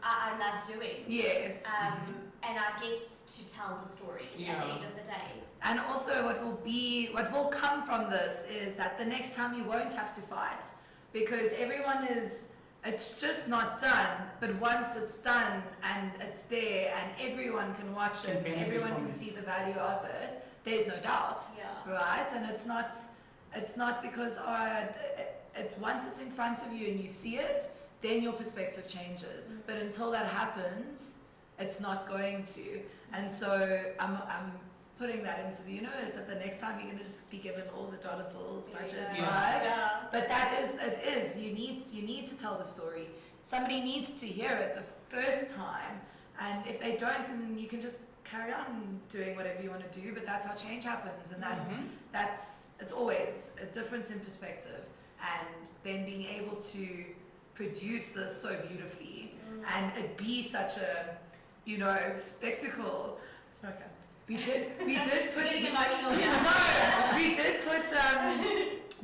I love doing. Yes. And I get to tell the stories at the end of the day. And also what will come from this is that the next time you won't have to fight, because it's just not done, but once it's done and it's there and everyone can watch it and everyone can see the value of it, there's no doubt. Right? And it's not because once it's in front of you and you see it, then your perspective changes. But until that happens, it's not going to. And so I'm putting that into the universe that the next time you're going to just be given all the dollar bills, budgets, right? But it is. You need to tell the story. Somebody needs to hear it the first time. And if they don't, then you can just carry on doing whatever you want to do. But that's how change happens. And it's always a difference in perspective. And then being able to produce this so beautifully and it be such a, you know, spectacle. Okay. We did put getting emotional here. No, we did put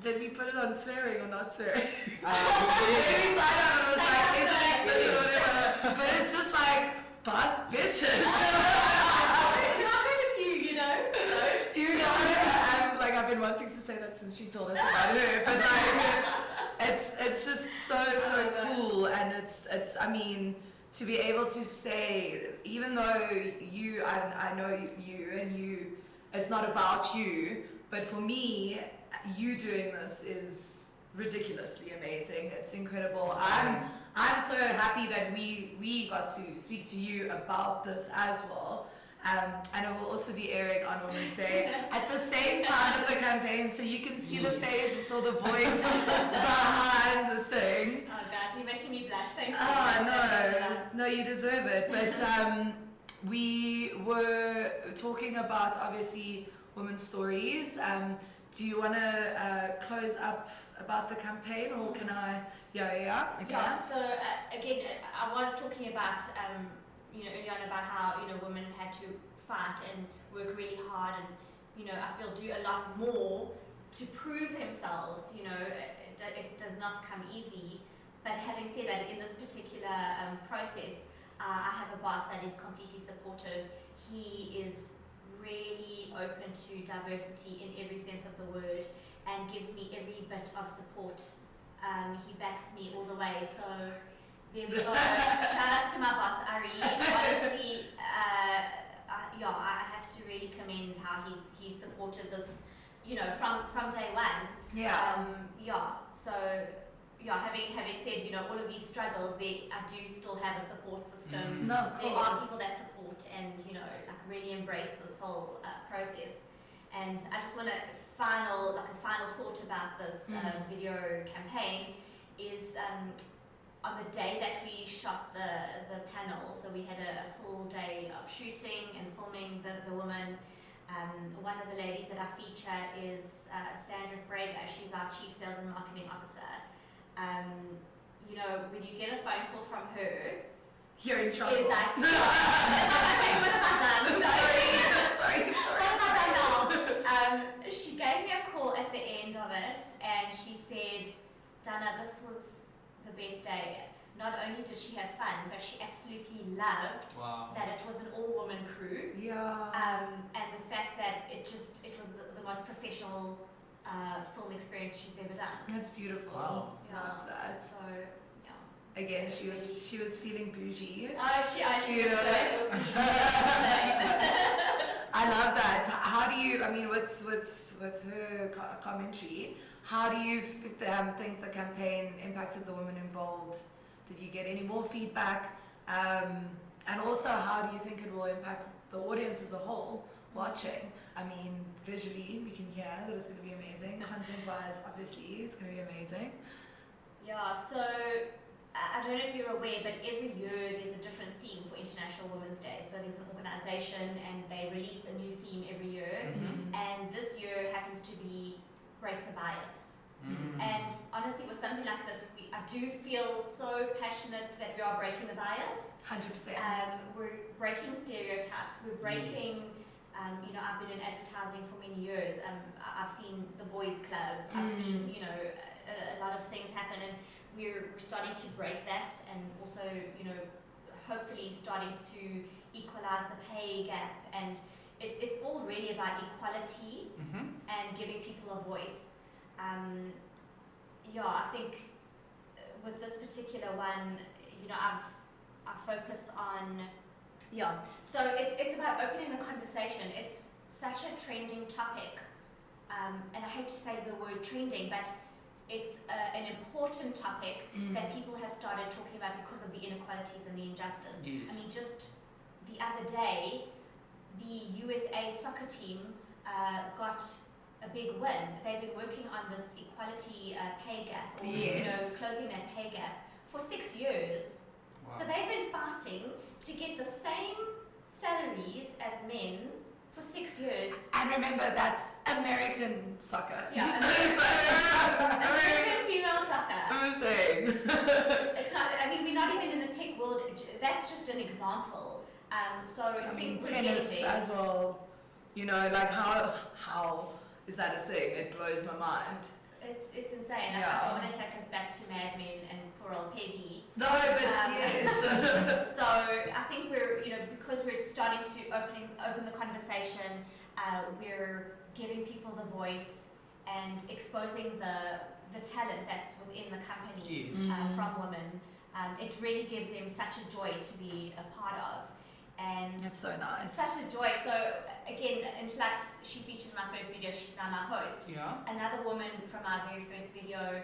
did we put it on swearing or not swearing? Maybe side of it was like is it explicit or whatever. But it's just like boss bitches. I've heard of you, you know. I've been wanting to say that since she told us about her. But like it's just so cool, and it's I mean, to be able to say, even though I know you and you, it's not about you, but for me, you doing this is ridiculously amazing. It's incredible. I'm so happy that we got to speak to you about this as well. And it will also be airing on Women's Day at the same time of the campaign, so you can see the face or the voice behind the thing. Oh, guys, you're making me blush. Thank you. Oh, no, you deserve it. But we were talking about, obviously, women's stories. Do you want to close up about the campaign, or can I? Yeah. Okay. Yeah, so again, I was talking about earlier on about how, women had to fight and work really hard and, I feel do a lot more to prove themselves. It does not come easy. But having said that, in this particular process, I have a boss that is completely supportive. He is really open to diversity in every sense of the word and gives me every bit of support. He backs me all the way. So there we go. Shout out to my boss, Ari. Honestly, I have to really commend how he's supported this, from day one. Having said, all of these struggles, I do still have a support system. No, of course. There are people that support and, really embrace this whole process. And I just want a final thought about this video campaign is on the day that we shot the panel, so we had a full day of shooting and filming the woman. One of the ladies that I feature is Sandra Frager. She's our Chief Sales and Marketing Officer. You know, when you get a phone call from her, you're in trouble. It's like, okay, what have I done? Sorry. What have I done now? She gave me a call at the end of it, and she said, Dana, this was the best day. Not only did she have fun, but she absolutely loved that it was an all-woman crew. Yeah. And the fact that it was the most professional film experience she's ever done. That's beautiful. Wow. Yeah. Love that. So, yeah. Again, she was feeling bougie. She You was know? going. I love that. How do you? I mean, with her commentary, how do you think the campaign impacted the women involved? Did you get any more feedback? And also, how do you think it will impact the audience as a whole watching? I mean, visually, we can hear that it's going to be amazing. Content-wise, obviously, it's going to be amazing. Yeah, so I don't know if you're aware, but every year there's a different theme for International Women's Day. So there's an organization and they release a new theme every year. Mm-hmm. And this year happens to be Break the Bias. Mm. And honestly, with something like this, I do feel so passionate that we are breaking the bias. 100%. We're breaking stereotypes. We're breaking, you know, I've been in advertising for many years. I've seen the Boys Club. I've seen, you know, a lot of things happen, and we're starting to break that, and also, you know, hopefully starting to equalize the pay gap. And it's all really about equality and giving people a voice. Yeah, I think with this particular one, you know, I focus on, so it's about opening the conversation. It's such a trending topic, and I hate to say the word trending, but it's an important topic that people have started talking about because of the inequalities and the injustice. Yes. I mean, just the other day, the USA soccer team got a big win. They've been working on this equality pay gap, or you know, closing that pay gap for 6 years. Wow. So they've been fighting to get the same salaries as men for 6 years. And remember, that's American soccer. Yeah, American female soccer. I'm saying. It's not. I mean, we're not even in the tech world. That's just an example. So I mean, tennis as well. You know, like how is that a thing? It blows my mind. It's insane. Yeah. I don't want to take us back to Mad Men and poor old Peggy. No, but yes. So I think we're, you know, because we're starting to open the conversation, we're giving people the voice and exposing the talent that's within the company from women. It really gives them such a joy to be a part of. And that's so nice. Such a joy. So again, in Flux, she featured in my first video. She's now my host. Yeah. Another woman from our very first video,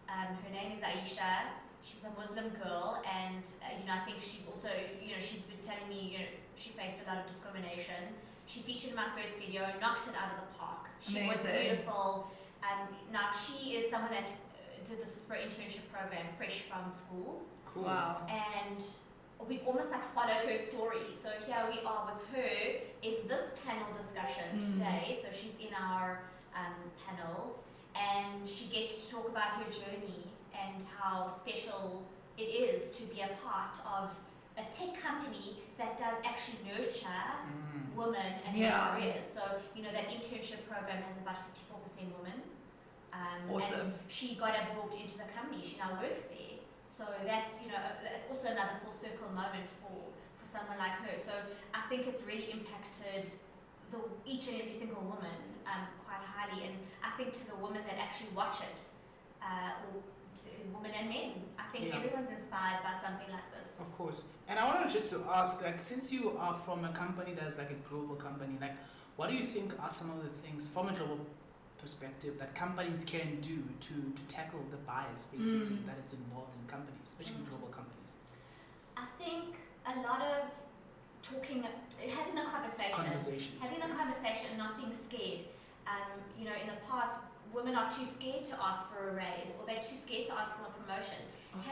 her name is Aisha. She's a Muslim girl, and you know, I think she's also, you know, she's been telling me, you know, she faced a lot of discrimination. She featured in my first video, knocked it out of the park. She was beautiful. Now she is someone that did the SYSPRO internship program fresh from school. Cool. Wow. And we've almost like followed her story. So here we are with her in this panel discussion today. So she's in our panel, and she gets to talk about her journey and how special it is to be a part of a tech company that does actually nurture women and their careers. So, you know, that internship program has about 54% women. Awesome. And she got absorbed into the company. She now works there. So that's, you know, that's also another full circle moment for someone like her. So I think it's really impacted each and every single woman quite highly. And I think to the women that actually watch it, women and men, I think everyone's inspired by something like this. Of course. And I wanted just to ask, like, since you are from a company that's like a global company, like, what do you think are some of the things from a global perspective that companies can do to tackle the bias basically that it's involved in companies, especially global companies? I think a lot of having the conversation and not being scared. You know, in the past, women are too scared to ask for a raise, or they're too scared to ask for a promotion.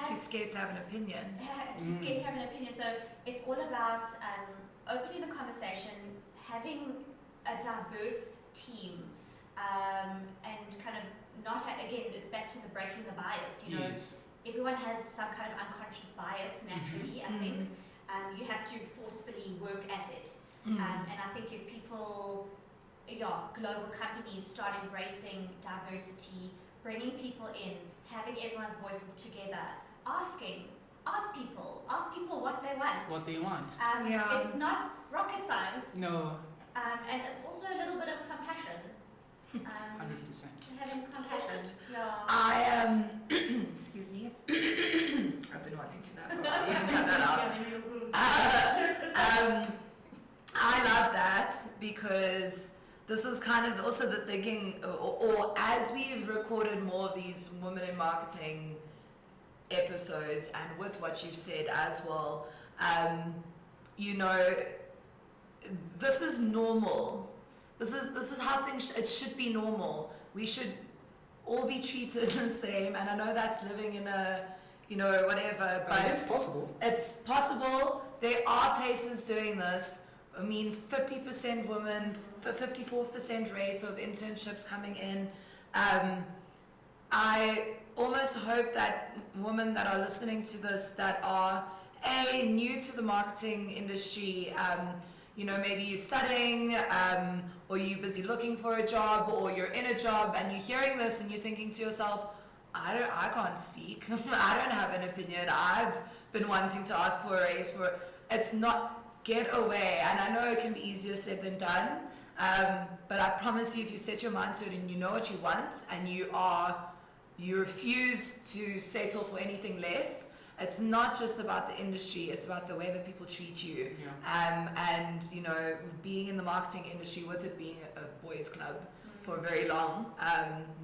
Too scared to have an opinion. Too scared to have an opinion. So it's all about opening the conversation, having a diverse team, and kind of not again, it's back to the breaking the bias. You know, everyone has some kind of unconscious bias naturally. I think you have to forcefully work at it, and I think if people, global companies start embracing diversity, bringing people in, having everyone's voices together, ask people what they want. It's not rocket science. No. And it's also a little bit of compassion. 100%. Having compassion. Yeah. I excuse me. I've been wanting to know for a while. You can cut that out. I love that because this is kind of also the thinking, or as we've recorded more of these women in marketing episodes, and with what you've said as well, you know, this is normal. This is how things it should be normal. We should all be treated the same, and I know that's living in a, you know, whatever, but it's possible. It's possible. There are places doing this. I mean, 50% women, 54% rates of internships coming in. I almost hope that women that are listening to this that are new to the marketing industry, you know, maybe you're studying, or you're busy looking for a job, or you're in a job and you're hearing this and you're thinking to yourself, I can't speak. I don't have an opinion. I've been wanting to ask for a raise it's not, get away. And I know it can be easier said than done. But I promise you, if you set your mind to it and you know what you want and you refuse to settle for anything less, it's not just about the industry, it's about the way that people treat you. And, you know, being in the marketing industry, with it being a boys club for very long,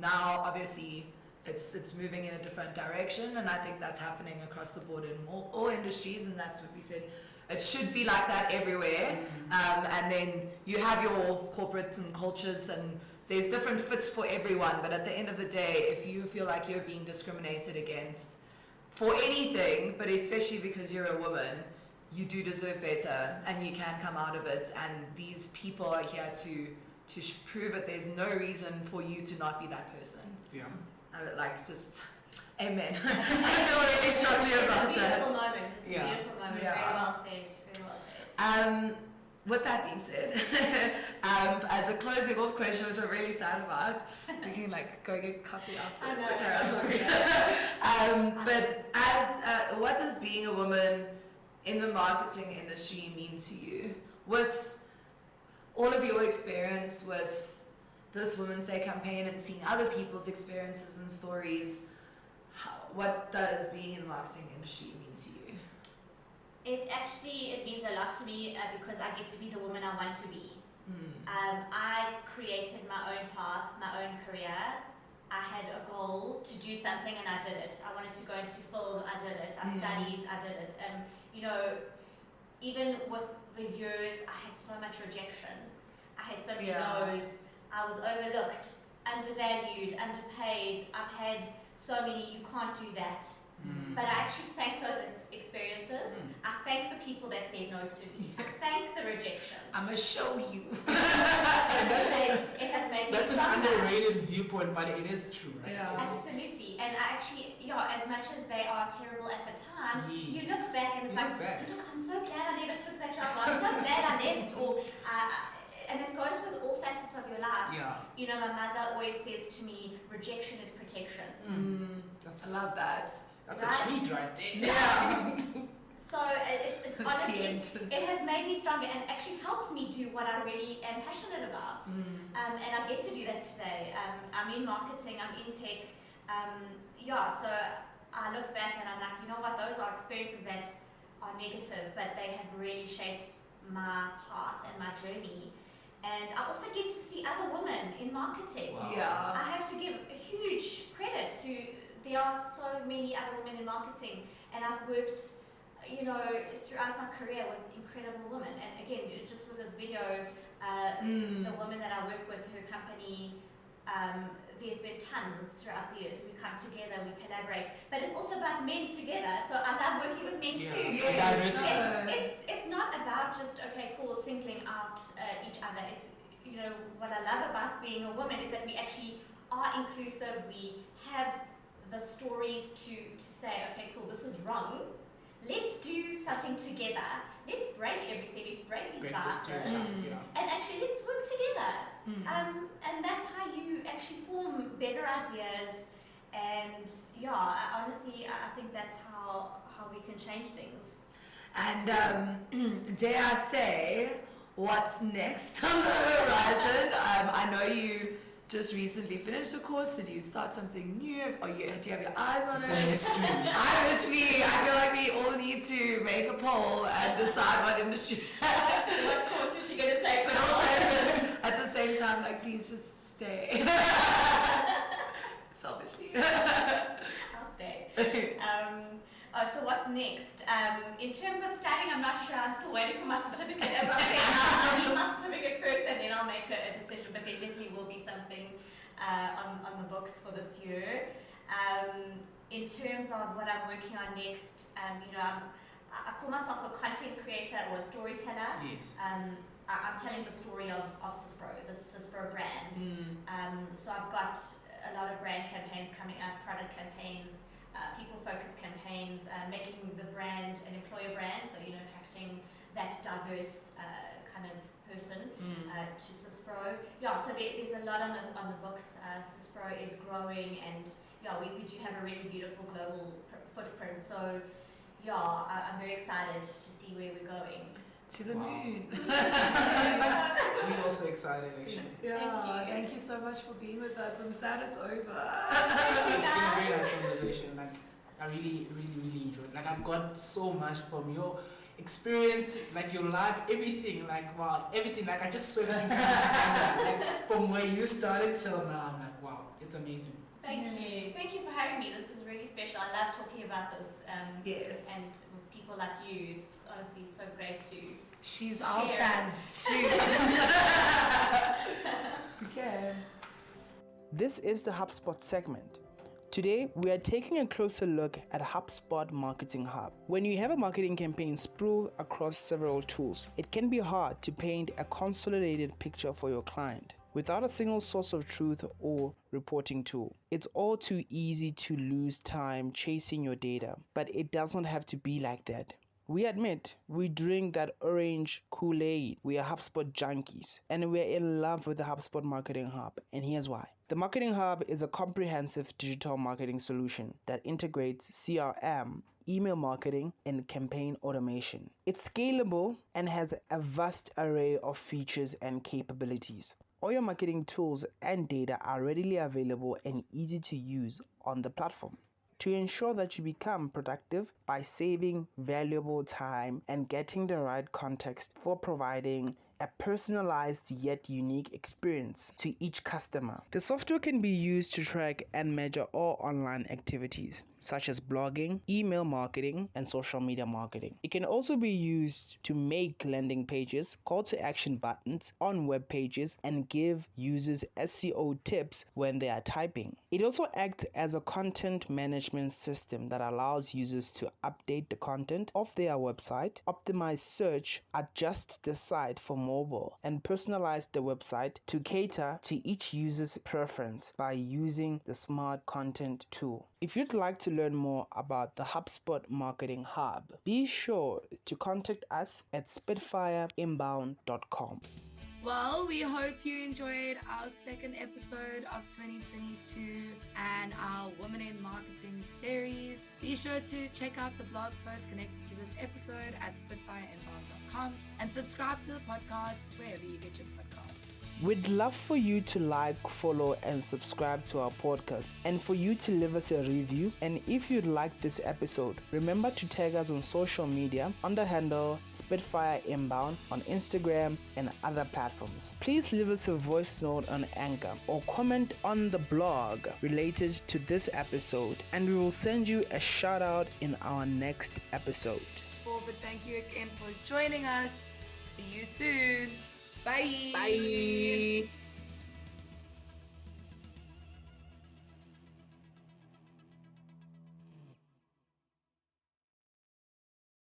now obviously it's moving in a different direction, and I think that's happening across the board in all industries, and that's what we said. It should be like that everywhere. And then you have your corporates and cultures, and there's different fits for everyone, but at the end of the day, if you feel like you're being discriminated against for anything, but especially because you're a woman, you do deserve better, and you can come out of it, and these people are here to prove that there's no reason for you to not be that person. I would like just amen. I feel really strongly about that. It's a beautiful moment. Yeah. Very well said. With that being said, as a closing off question, which I'm really sad about, we can like go get coffee afterwards. But as what does being a woman in the marketing industry mean to you? With all of your experience with this Women's Day campaign and seeing other people's experiences and stories, what does being in the marketing industry mean to you? It means a lot to me because I get to be the woman I want to be. I created my own path, my own career. I had a goal to do something and I did it. I wanted to go into film, I did it. I studied, I did it. And you know, even with the years, I had so much rejection. I had so many no's. I was overlooked, undervalued, underpaid. I've had so many, you can't do that. But I actually thank those experiences. I thank the people that said no to me. I thank the rejection. I'm going to show you. It has made me That's an stronger. underrated viewpoint, but it is true, right? Yeah. Absolutely. And I actually, as much as they are terrible at the time, you look back and it's like, you know, I'm so glad I never took that job. I'm so glad I left. Or and it goes with all facets of your life. You know, my mother always says to me, rejection is protection. I love that. That's a tweet right there. Yeah. So it's honestly, it has made me stronger and actually helped me do what I really am passionate about. And I get to do that today. I'm in marketing, I'm in tech. So I look back and I'm like, you know what, those are experiences that are negative, but they have really shaped my path and my journey. And I also get to see other women in marketing. Wow. Yeah. I have to give a huge credit to, there are so many other women in marketing, and I've worked, you know, throughout my career with incredible women. And again, just with this video, the woman that I work with, her company, there's been tons throughout the years. We come together, we collaborate, but it's also about men together. So I love working with men too. Yes. It's not about just, okay, cool, singling out each other. It's what I love about being a woman is that we actually are inclusive. We have the stories to say, okay, cool, this is wrong. Let's do something together. Let's break everything. Let's break these biases. And actually, let's work together. And that's how you actually form better ideas. And honestly, I think that's how we can change things. And dare I say, what's next on the horizon? I know you just recently finished a course. Did you start something new? Do you have your eyes on it? I feel like we all need to make a poll and decide what industry. What course is she going to take? But also at the same time, like, please just stay. Selfishly. I'll stay. So what's next? In terms of studying, I'm not sure. I'm still waiting for my certificate. As I said, I'll need my certificate first and then I'll make a decision. But there definitely will be something on the books for this year. In terms of what I'm working on next, I call myself a content creator or a storyteller. Yes. I'm telling the story of SYSPRO, the SYSPRO brand. So I've got a lot of brand campaigns coming up, product campaigns, people-focused campaigns, making the brand an employer brand, so attracting that diverse kind of person to SYSPRO. So there's a lot on the books. SYSPRO is growing, and we do have a really beautiful global footprint. So I'm very excited to see where we're going. To the moon. We're also excited, actually. Thank you so much for being with us. I'm sad it's over. It's been a very nice conversation. Like, I really, really, really enjoyed it. Like, I've got so much from your experience, like your life, everything. Like, wow, everything. Like, I just saw everything coming together. Like, from where you started till now, I'm like, wow, it's amazing. Thank you. Thank you for having me. This is really special. I love talking about this. Yes. And with people like you, it's honestly so great to She's share. our fans too. Okay. This is the HubSpot segment. Today, we are taking a closer look at HubSpot Marketing Hub. When you have a marketing campaign sprawled across several tools, it can be hard to paint a consolidated picture for your client. Without a single source of truth or reporting tool, it's all too easy to lose time chasing your data, but it doesn't have to be like that. We admit we drink that orange Kool-Aid. We are HubSpot junkies, and we're in love with the HubSpot Marketing Hub, and here's why. The Marketing Hub is a comprehensive digital marketing solution that integrates CRM, email marketing, and campaign automation. It's scalable and has a vast array of features and capabilities. All your marketing tools and data are readily available and easy to use on the platform. To ensure that you become productive by saving valuable time and getting the right context for providing a personalized yet unique experience to each customer. The software can be used to track and measure all online activities, such as blogging, email marketing, and social media marketing. It can also be used to make landing pages, call to action buttons on web pages, and give users SEO tips when they are typing. It also acts as a content management system that allows users to update the content of their website, optimize search, adjust the site for mobile, and personalize the website to cater to each user's preference by using the Smart Content tool. If you'd like to learn more about the HubSpot Marketing Hub, be sure to contact us at spitfireinbound.com. Well, we hope you enjoyed our second episode of 2022 and our Women in Marketing series. Be sure to check out the blog post connected to this episode at spitfireinbound.com and subscribe to the podcast wherever you get your podcasts. We'd love for you to like, follow, and subscribe to our podcast, and for you to leave us a review. And if you'd like this episode, remember to tag us on social media on the handle Spitfire Inbound on Instagram and other platforms. Please leave us a voice note on Anchor or comment on the blog related to this episode, and we will send you a shout out in our next episode. But thank you again for joining us. See you soon. Bye. Bye.